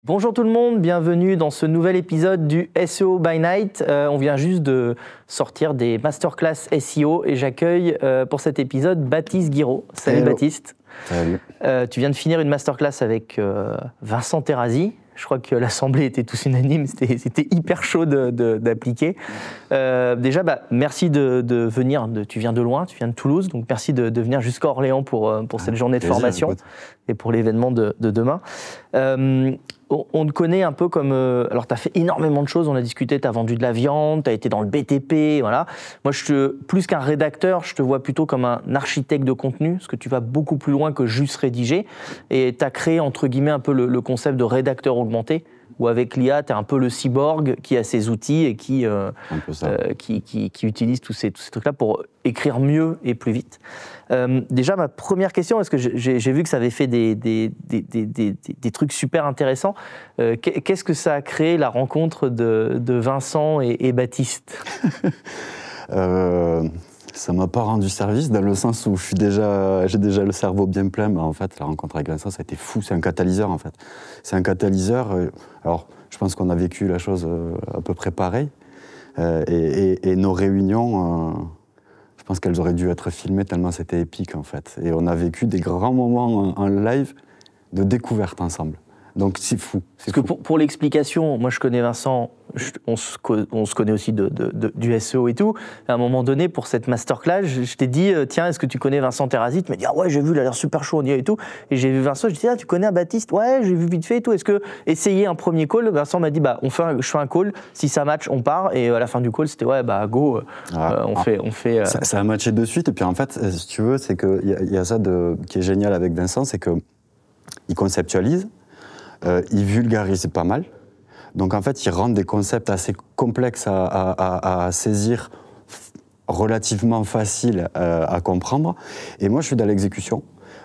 Bonjour tout le monde, bienvenue dans ce nouvel épisode du SEO by Night. On vient juste de sortir des masterclass SEO et j'accueille pour cet épisode Baptiste Guiraud. Salut Hello. Baptiste. Salut. Tu viens de finir une masterclass avec Vincent Terrazi. Je crois que l'assemblée était tous unanime, c'était hyper chaud d'appliquer. Déjà, merci de venir, tu viens de loin, tu viens de Toulouse, donc merci de venir jusqu'à Orléans pour cette journée de formation et pour l'événement de demain. On te connaît un peu comme... alors, tu as fait énormément de choses, on a discuté, tu as vendu de la viande, tu as été dans le BTP, voilà. Moi, plus qu'un rédacteur, je te vois plutôt comme un architecte de contenu, parce que tu vas beaucoup plus loin que juste rédiger. Et tu as créé, entre guillemets, un peu le concept de rédacteur augmenté, où avec l'IA, tu es un peu le cyborg qui a ses outils et qui utilise tous ces trucs-là pour écrire mieux et plus vite. Déjà, ma première question, parce que j'ai vu que ça avait fait des trucs super intéressants. Qu'est-ce que ça a créé, la rencontre de Vincent et Baptiste? Ça m'a pas rendu service dans le sens où j'ai déjà le cerveau bien plein. Mais en fait, la rencontre avec Vincent, ça a été fou. C'est un catalyseur, en fait. C'est un catalyseur. Alors, je pense qu'on a vécu la chose à peu près pareil. Et nos réunions, je pense qu'elles auraient dû être filmées tellement c'était épique, en fait. Et on a vécu des grands moments en live de découverte ensemble. Donc c'est fou. Parce que pour l'explication, moi je connais Vincent, on se connaît aussi du SEO et tout. À un moment donné, pour cette masterclass, je t'ai dit, tiens, est-ce que tu connais Vincent Terrazi? Tu m'as dit, ah ouais, j'ai vu, il a l'air super chaud, on y est et tout. Et j'ai vu Vincent, je dis, ah, tu connais Baptiste? Ouais, j'ai vu vite fait et tout. Est-ce que essayer un premier call? Vincent m'a dit, je fais un call, si ça match, on part. Et à la fin du call, c'était, ouais, go, on fait. Ça a matché de suite. Et puis en fait, si tu veux, c'est qu'il y a ça qui est génial avec Vincent, c'est qu'il conceptualise. Il vulgarise pas mal. Donc en fait, il rend des concepts assez complexes à saisir, relativement faciles à comprendre. Et moi, je suis dans l'exécution.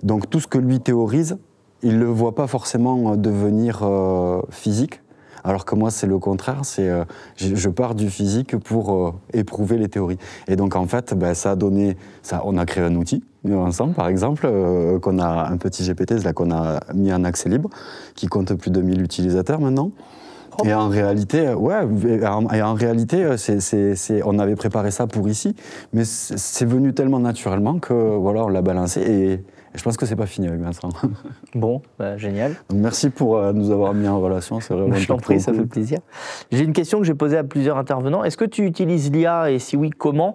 Donc tout ce que lui théorise, il ne le voit pas forcément devenir physique. Alors que moi, c'est le contraire. Je pars du physique pour éprouver les théories. Et donc en fait, ça a donné... on a créé un outil ensemble, par exemple, qu'on a un petit GPT là, qu'on a mis en accès libre, qui compte plus de 1000 utilisateurs maintenant. Oh. Et en réalité, on avait préparé ça pour ici, mais c'est venu tellement naturellement que voilà, on l'a balancé. Et je pense que c'est pas fini avec Vincent. Bon, génial. Donc merci pour nous avoir mis en relation. C'est vraiment je t'en prie, ça fait plaisir. J'ai une question que j'ai posée à plusieurs intervenants. Est-ce que tu utilises l'IA et si oui, comment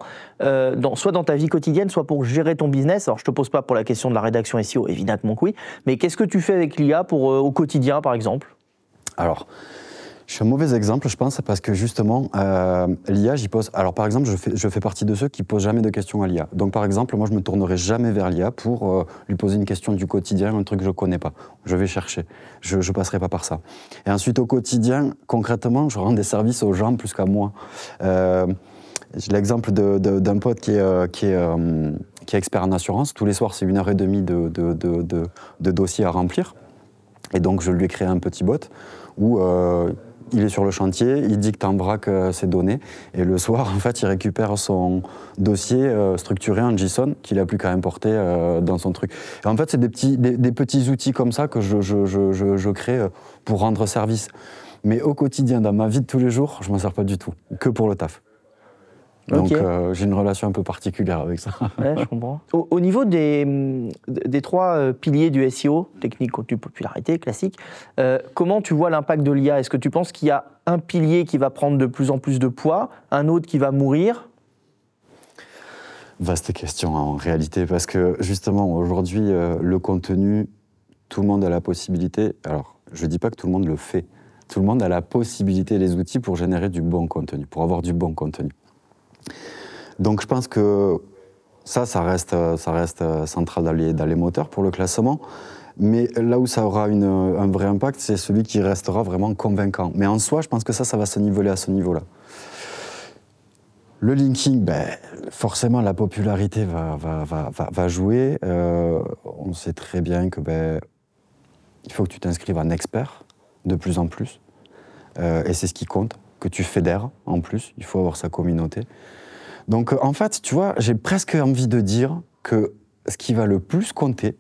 soit dans ta vie quotidienne, soit pour gérer ton business? Alors je te pose pas pour la question de la rédaction SEO, évidemment que oui, mais qu'est-ce que tu fais avec l'IA au quotidien, par exemple? Alors, je suis un mauvais exemple, je pense, parce que justement, l'IA, j'y pose... Alors, par exemple, je fais partie de ceux qui posent jamais de questions à l'IA. Donc, par exemple, moi, je me tournerai jamais vers l'IA pour lui poser une question du quotidien, un truc que je connais pas. Je vais chercher. Je passerai pas par ça. Et ensuite, au quotidien, concrètement, je rends des services aux gens plus qu'à moi. J'ai l'exemple d'un pote qui est expert en assurance. Tous les soirs, c'est 1h30 de dossiers à remplir. Et donc, je lui ai créé un petit bot où... il est sur le chantier, il dicte en vrac ses données, et le soir, en fait, il récupère son dossier structuré en JSON qu'il n'a plus qu'à importer dans son truc. Et en fait, c'est des petits outils comme ça que je crée pour rendre service. Mais au quotidien, dans ma vie de tous les jours, je ne m'en sers pas du tout, que pour le taf. Donc j'ai une relation un peu particulière avec ça. Ouais, je comprends. Au niveau des trois piliers du SEO, technique, contenu, popularité, classique, comment tu vois l'impact de l'IA? Est-ce que tu penses qu'il y a un pilier qui va prendre de plus en plus de poids, un autre qui va mourir? Vaste question en réalité, parce que justement aujourd'hui, le contenu, tout le monde a la possibilité, alors je ne dis pas que tout le monde le fait, tout le monde a la possibilité, les outils pour générer du bon contenu, pour avoir du bon contenu. Donc je pense que ça reste central dans les moteurs pour le classement. Mais là où ça aura un vrai impact, c'est celui qui restera vraiment convaincant. Mais en soi, je pense que ça va se niveler à ce niveau-là. Le linking, forcément, la popularité va jouer. On sait très bien que il faut que tu t'inscrives en expert de plus en plus. Et c'est ce qui compte, que tu fédères en plus. Il faut avoir sa communauté. Donc en fait, tu vois, j'ai presque envie de dire que ce qui va le plus compter,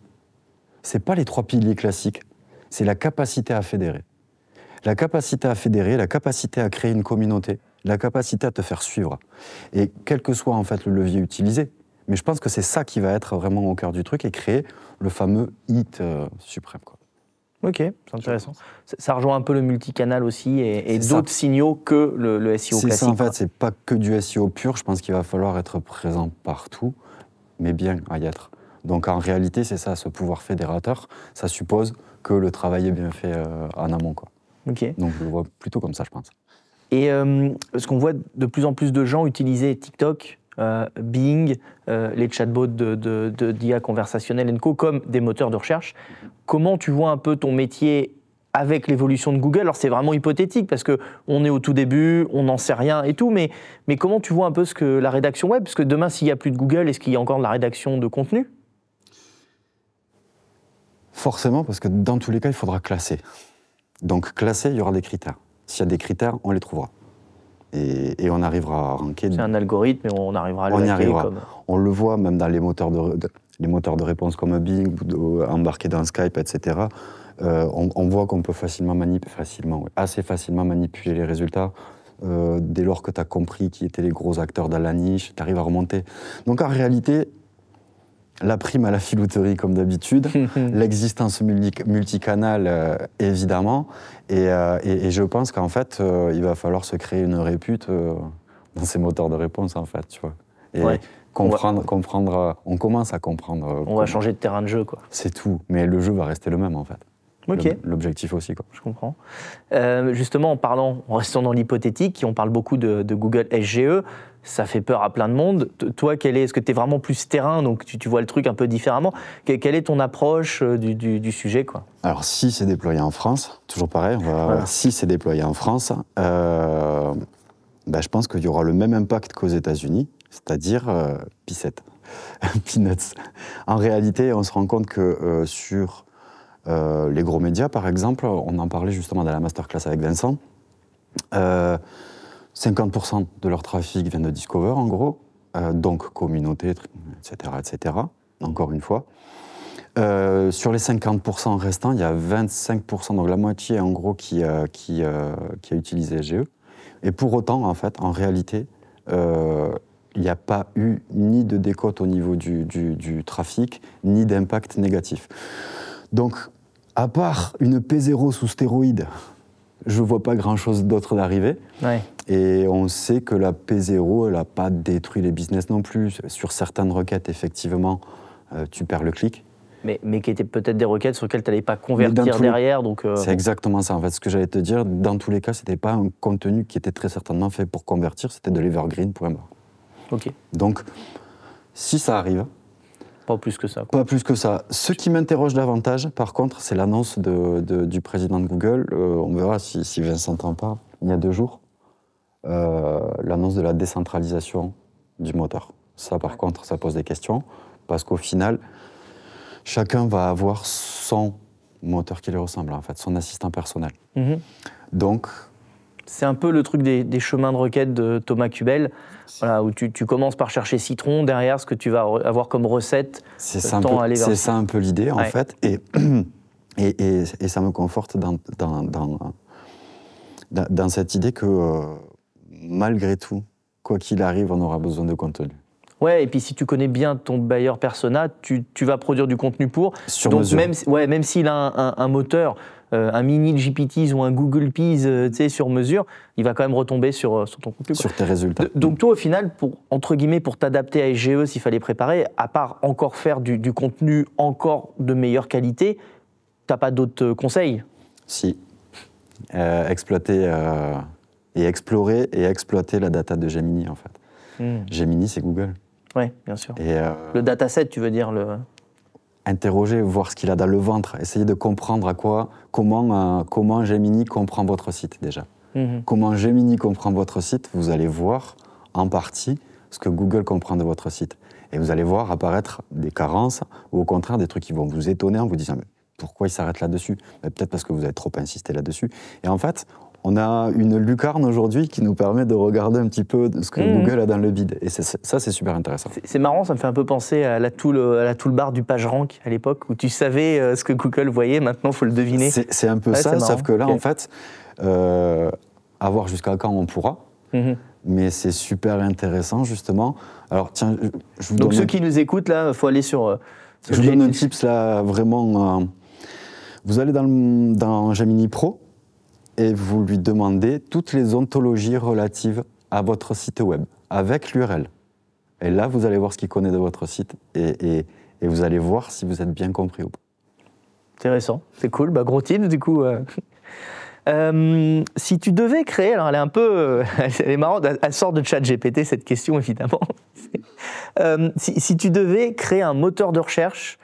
c'est pas les trois piliers classiques, c'est la capacité à fédérer. la capacité à fédérer, la capacité à créer une communauté, la capacité à te faire suivre. Et quel que soit en fait le levier utilisé, mais je pense que c'est ça qui va être vraiment au cœur du truc et créer le fameux hit suprême, quoi. Ok, c'est intéressant. Ça rejoint un peu le multicanal aussi et d'autres signaux que le SEO classique. C'est ça en fait, c'est pas que du SEO pur, je pense qu'il va falloir être présent partout, mais bien à y être. Donc en réalité, c'est ça, ce pouvoir fédérateur, ça suppose que le travail est bien fait en amont, quoi. Ok. Donc je le vois plutôt comme ça, je pense. Et ce qu'on voit de plus en plus de gens utiliser TikTok, Bing, les chatbots d'IA conversationnelle & Co comme des moteurs de recherche. Comment tu vois un peu ton métier avec l'évolution de Google? Alors c'est vraiment hypothétique parce qu'on est au tout début, on n'en sait rien et tout, mais comment tu vois un peu ce que la rédaction web? Parce que demain, s'il n'y a plus de Google, est-ce qu'il y a encore de la rédaction de contenu? Forcément, parce que dans tous les cas, il faudra classer. Donc classer, il y aura des critères. S'il y a des critères, on les trouvera. Et on arrivera à ranker. C'est un algorithme et on arrivera à le On y arrivera. comme... On le voit même dans les moteurs de réponse comme Bing, embarqués dans Skype, etc. On voit qu'on peut assez facilement manipuler les résultats. Dès lors que tu as compris qui étaient les gros acteurs dans la niche, tu arrives à remonter. Donc en réalité, la prime à la filouterie comme d'habitude, l'existence multicanal évidemment, et je pense qu'en fait, il va falloir se créer une répute dans ces moteurs de réponse en fait, tu vois. Et comprendre, on commence à comprendre. On va changer de terrain de jeu, quoi. C'est tout, mais le jeu va rester le même en fait. Ok. L'objectif aussi, quoi. Je comprends. Justement, en restant dans l'hypothétique, on parle beaucoup de Google SGE, ça fait peur à plein de monde. Toi, est-ce que tu es vraiment plus terrain, donc tu vois le truc un peu différemment? Quelle est ton approche du sujet, quoi? Alors, si c'est déployé en France, toujours pareil, si c'est déployé en France, je pense qu'il y aura le même impact qu'aux États-Unis, c'est-à-dire peanuts. En réalité, on se rend compte que sur les gros médias, par exemple, on en parlait justement dans la masterclass avec Vincent, 50% de leur trafic vient de Discover, en gros, donc communauté, etc., encore une fois. Sur les 50% restants, il y a 25%, donc la moitié, en gros, qui a utilisé SGE. Et pour autant, en fait, en réalité, il n'y a pas eu ni de décote au niveau du trafic, ni d'impact négatif. Donc, à part une P0 sous stéroïde, je ne vois pas grand-chose d'autre d'arriver. Ouais. Et on sait que la P0, elle n'a pas détruit les business non plus. Sur certaines requêtes, effectivement, tu perds le clic. Mais qui étaient peut-être des requêtes sur lesquelles tu n'allais pas convertir derrière. C'est exactement ça. En fait, ce que j'allais te dire, dans tous les cas, ce n'était pas un contenu qui était très certainement fait pour convertir, c'était de l'evergreen pour un. Ok. Donc, si ça arrive... Pas plus que ça, quoi. Pas plus que ça. Ce qui m'interroge davantage, par contre, c'est l'annonce du président de Google. On verra si Vincent en parle, il y a 2 jours. L'annonce de la décentralisation du moteur. Ça, par contre, ça pose des questions, parce qu'au final, chacun va avoir son moteur qui lui ressemble, en fait, son assistant personnel. Donc... C'est un peu le truc des chemins de requête de Thomas Kubel, voilà, où tu commences par chercher citron, derrière ce que tu vas avoir comme recette, c'est ça un peu l'idée, en fait, et ça me conforte dans cette idée que, malgré tout, quoi qu'il arrive, on aura besoin de contenu. Ouais, et puis si tu connais bien ton buyer persona, tu vas produire du contenu pour. Sur mesure. Même s'il a un moteur, un mini GPTs ou un Google Peas sur mesure, il va quand même retomber sur ton contenu. Sur tes résultats. Donc toi, au final, pour t'adapter à SGE, s'il fallait préparer, à part encore faire du contenu encore de meilleure qualité, t'as pas d'autres conseils? Si. Exploiter et explorer et exploiter la data de Gemini, en fait. Gemini, c'est Google. Oui, bien sûr. Et le dataset, tu veux dire interroger, voir ce qu'il a dans le ventre, essayer de comprendre comment Gemini comprend votre site déjà. Comment Gemini comprend votre site, vous allez voir en partie ce que Google comprend de votre site. Et vous allez voir apparaître des carences ou au contraire des trucs qui vont vous étonner en vous disant mais pourquoi il s'arrête là-dessus? Peut-être parce que vous avez trop insisté là-dessus. Et en fait, on a une lucarne aujourd'hui qui nous permet de regarder un petit peu ce que Google a dans le bid. Et ça, c'est super intéressant. C'est marrant, ça me fait un peu penser à la toolbar du PageRank à l'époque, où tu savais ce que Google voyait, maintenant il faut le deviner. C'est un peu ça, sauf que là, en fait, à voir jusqu'à quand on pourra. Mais c'est super intéressant, justement. Alors, tiens, je vous Donc, donne ceux qui nous écoutent, là, il faut aller sur... je vous donne un tips, là, vraiment. Vous allez dans Gemini Pro et vous lui demandez toutes les ontologies relatives à votre site web, avec l'URL. Et là, vous allez voir ce qu'il connaît de votre site et vous allez voir si vous êtes bien compris ou pas. Intéressant, c'est cool. Bah, gros tips, du coup. Si tu devais créer, alors elle est un peu, elle est marrante, elle sort de ChatGPT cette question évidemment. Si tu devais créer un moteur de recherche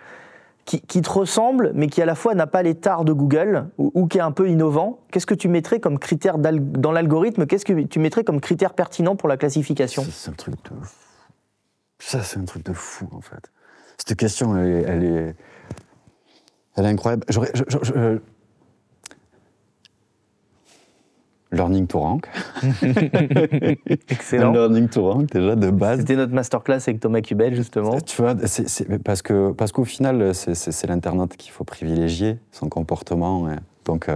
qui te ressemble, mais qui à la fois n'a pas les tares de Google ou qui est un peu innovant, qu'est-ce que tu mettrais comme critère dans l'algorithme? Qu'est-ce que tu mettrais comme critère pertinent pour la classification? C'est un truc de fou. Ça, c'est un truc de fou en fait. Cette question, elle est incroyable. Learning to Rank. Excellent. Learning to Rank, déjà, de base. C'était notre masterclass avec Thomas Kubel, justement. Tu vois, parce qu'au final, c'est l'internaute qu'il faut privilégier, son comportement. Donc,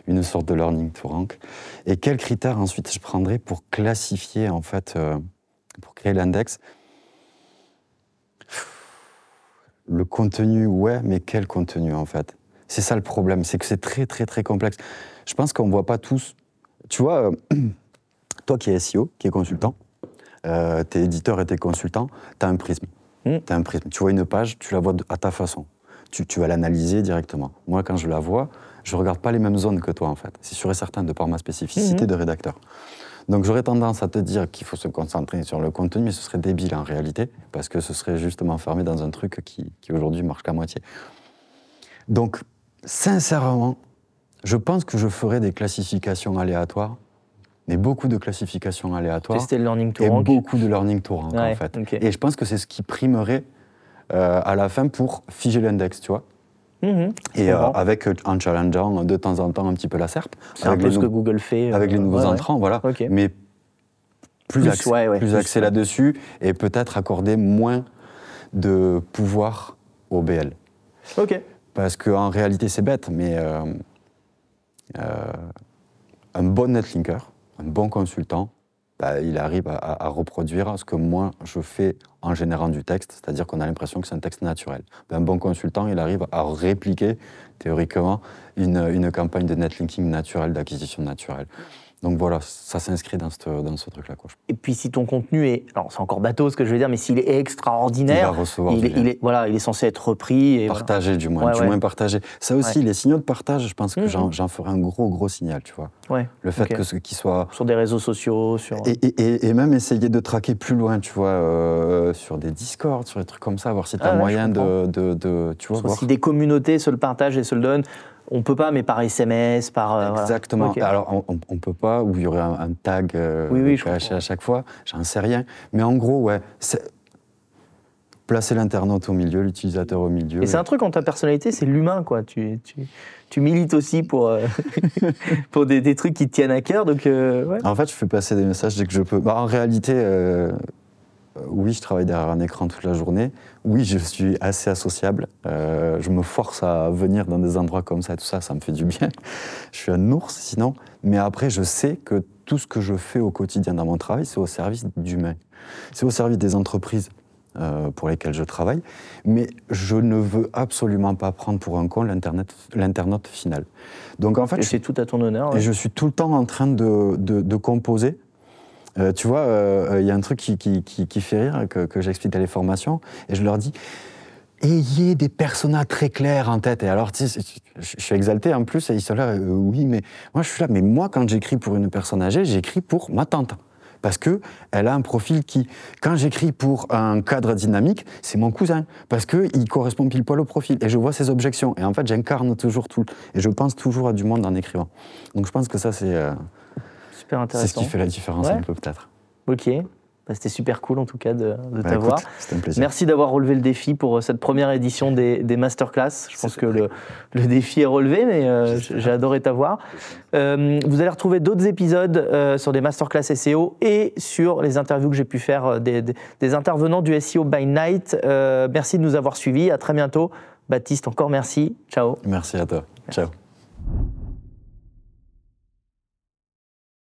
une sorte de learning to rank. Et quels critères, ensuite, je prendrais pour classifier, en fait, pour créer l'index? Le contenu, ouais, mais quel contenu, en fait? C'est ça le problème, c'est que c'est très, très, très complexe. Je pense qu'on ne voit pas tous... Tu vois, toi qui es SEO, qui es consultant, t'es éditeur et t'es consultant, t'as un prisme. T'as un prisme. Tu vois une page, tu la vois à ta façon. Tu vas l'analyser directement. Moi, quand je la vois, je ne regarde pas les mêmes zones que toi, en fait. C'est sûr et certain, de par ma spécificité de rédacteur. Donc j'aurais tendance à te dire qu'il faut se concentrer sur le contenu, mais ce serait débile en réalité, parce que ce serait justement enfermé dans un truc qui aujourd'hui marche qu'à moitié. Donc, sincèrement, je pense que je ferai des classifications aléatoires, mais beaucoup de classifications aléatoires. Tester le learning to et rank. beaucoup de learning to rank, Ouais, en fait. okay. Et je pense que c'est ce qui primerait à la fin pour figer l'index, tu vois. Et avec, en challengeant de temps en temps un petit peu la SERP. C'est un peu ce que Google fait. Avec les nouveaux entrants, voilà. Okay. Mais plus axé là-dessus et peut-être accorder moins de pouvoir au BL. Ok. Parce qu'en réalité, c'est bête, mais un bon netlinker, un bon consultant, bah, il arrive à reproduire ce que moi je fais en générant du texte, c'est-à-dire qu'on a l'impression que c'est un texte naturel. Bah, un bon consultant, il arrive à répliquer théoriquement une campagne de netlinking naturel, d'acquisition naturelle. Donc voilà, ça s'inscrit dans ce truc-là. Et puis si ton contenu est, alors c'est encore bateau ce que je veux dire, mais s'il est extraordinaire, il va recevoir il est censé être repris. Et partagé du moins, moins partagé. Ça aussi, les signaux de partage, je pense que j'en ferai un gros signal, tu vois. Ouais. Le fait que ce qui soit... Sur des réseaux sociaux, sur... Et même essayer de traquer plus loin, tu vois, sur des Discord, sur des trucs comme ça, voir si tu as moyen de tu vois, voir. Si des communautés se le partagent et se le donnent, on ne peut pas, mais par SMS, par... Exactement. Voilà. Okay. Alors, on ne peut pas, ou il y aurait un tag caché à chaque fois, j'en sais rien. Mais en gros, ouais, placer l'internaute au milieu, l'utilisateur au milieu. Et c'est un truc en ta personnalité, c'est l'humain, quoi. Tu milites aussi pour, pour des trucs qui te tiennent à cœur, donc... ouais. En fait, je fais passer des messages dès que je peux. Bah, en réalité... oui, je travaille derrière un écran toute la journée. Oui, je suis assez associable. Je me force à venir dans des endroits comme ça et tout ça, ça me fait du bien. Je suis un ours sinon. Mais après, je sais que tout ce que je fais au quotidien dans mon travail, c'est au service d'humains. C'est au service des entreprises pour lesquelles je travaille. Mais je ne veux absolument pas prendre pour un con l'internaute final. Donc en fait, et c'est tout à ton honneur. Ouais. Et je suis tout le temps en train de composer. Tu vois, il y a un truc qui fait rire, que j'explique dans les formations, et je leur dis, ayez des personas très clairs en tête. Et alors, tu sais, je suis exalté en plus, et ils sont là, oui, mais moi je suis là, mais moi quand j'écris pour une personne âgée, j'écris pour ma tante. Parce qu'elle a un profil qui, quand j'écris pour un cadre dynamique, c'est mon cousin. Parce qu'il correspond pile poil au profil. Et je vois ses objections. Et en fait, j'incarne toujours tout. Et je pense toujours à du monde en écrivant. Donc je pense que ça, c'est... super intéressant. C'est ce qui fait la différence un peu peut-être. Ok, bah, c'était super cool en tout cas de t'avoir. C'était un plaisir. Merci d'avoir relevé le défi pour cette première édition des masterclass. Je pense que le défi est relevé, mais j'ai adoré t'avoir. Vous allez retrouver d'autres épisodes sur des masterclass SEO et sur les interviews que j'ai pu faire des intervenants du SEO by Night. Merci de nous avoir suivis, à très bientôt. Baptiste, encore merci. Ciao. Merci à toi. Ciao.